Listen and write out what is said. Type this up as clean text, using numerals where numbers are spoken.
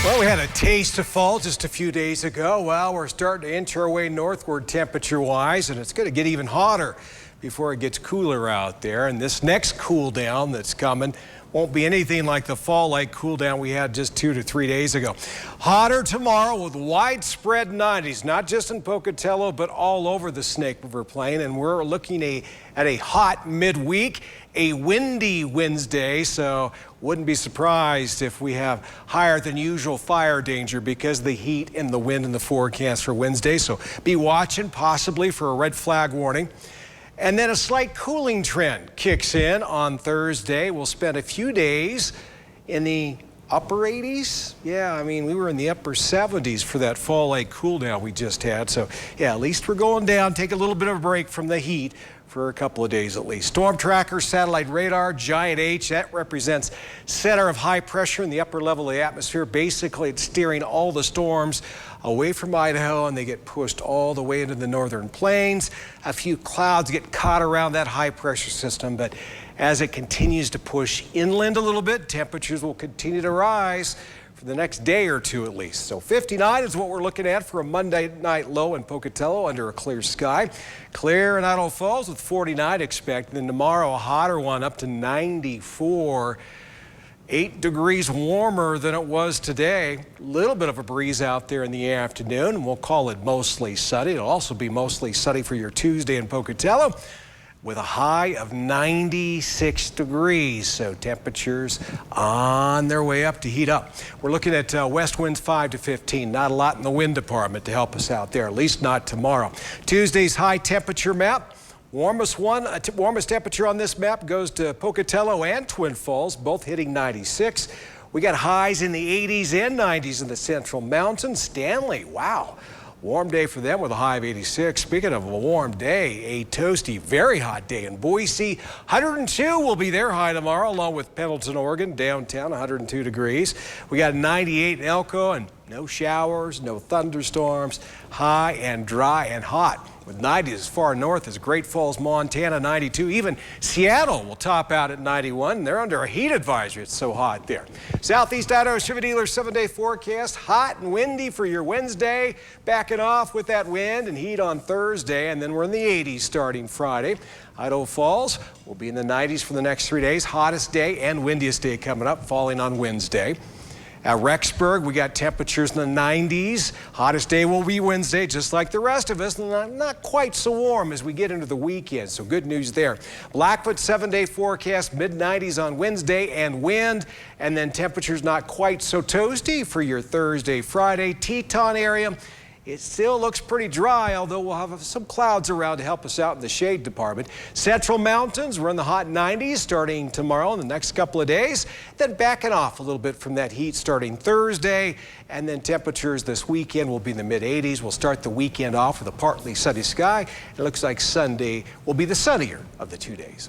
Well, we had a taste of fall just a few days ago. Well, we're starting to inch our way northward temperature-wise, and it's going to get even hotter before it gets cooler out there. And this next cool down that's coming won't be anything like the fall-like cool down we had just 2 to 3 days ago. Hotter tomorrow with widespread 90s, not just in Pocatello, but all over the Snake River Plain. And we're looking at a hot midweek, a windy Wednesday, so wouldn't be surprised if we have higher than usual fire danger because of the heat and the wind in the forecast for Wednesday. So be watching possibly for a red flag warning. And then a slight cooling trend kicks in on Thursday. We'll spend a few days in the upper 80s. Yeah, I mean, we were in the upper 70s for that fall-like cool down we just had. So, yeah, at least we're going down, take a little bit of a break from the heat for a couple of days at least. Storm tracker, satellite radar, giant H, that represents center of high pressure in the upper level of the atmosphere. Basically, it's steering all the storms away from Idaho, and they get pushed all the way into the northern plains. A few clouds get caught around that high pressure system, but as it continues to push inland a little bit, temperatures will continue to rise for the next day or two at least. So 59 is what we're looking at for a Monday night low in Pocatello under a clear sky. Clear in Idaho Falls with 49 expected. Then tomorrow a hotter one up to 94. 8 degrees warmer than it was today. A little bit of a breeze out there in the afternoon, and we'll call it mostly sunny. It'll also be mostly sunny for your Tuesday in Pocatello with a high of 96 degrees. So temperatures on their way up to heat up. We're looking at west winds 5 to 15. Not a lot in the wind department to help us out there, at least not tomorrow. Tuesday's high temperature map. Warmest temperature on this map goes to Pocatello and Twin Falls, both hitting 96. We got highs in the 80s and 90s in the Central Mountains. Stanley, wow. Warm day for them with a high of 86. Speaking of a warm day, a toasty, very hot day in Boise. 102 will be their high tomorrow, along with Pendleton, Oregon, downtown, 102 degrees. We got 98 in Elko, and no showers, no thunderstorms, high and dry and hot. With 90 as far north as Great Falls, Montana, 92. Even Seattle will top out at 91. They're under a heat advisory. It's so hot there. Southeast Idaho Chevy Dealer 7-day forecast. Hot and windy for your Wednesday. Backing off with that wind and heat on Thursday. And then we're in the 80s starting Friday. Idaho Falls will be in the 90s for the next 3 days. Hottest day and windiest day coming up, falling on Wednesday. At Rexburg, we got temperatures in the 90s. Hottest day will be Wednesday, just like the rest of us. Not quite so warm as we get into the weekend, so good news there. Blackfoot 7-day forecast, mid-90s on Wednesday and wind. And then temperatures not quite so toasty for your Thursday, Friday. Teton area, it still looks pretty dry, although we'll have some clouds around to help us out in the shade department. Central Mountains, we're in the hot 90s starting tomorrow and the next couple of days. Then backing off a little bit from that heat starting Thursday. And then temperatures this weekend will be in the mid-80s. We'll start the weekend off with a partly sunny sky. It looks like Sunday will be the sunnier of the 2 days.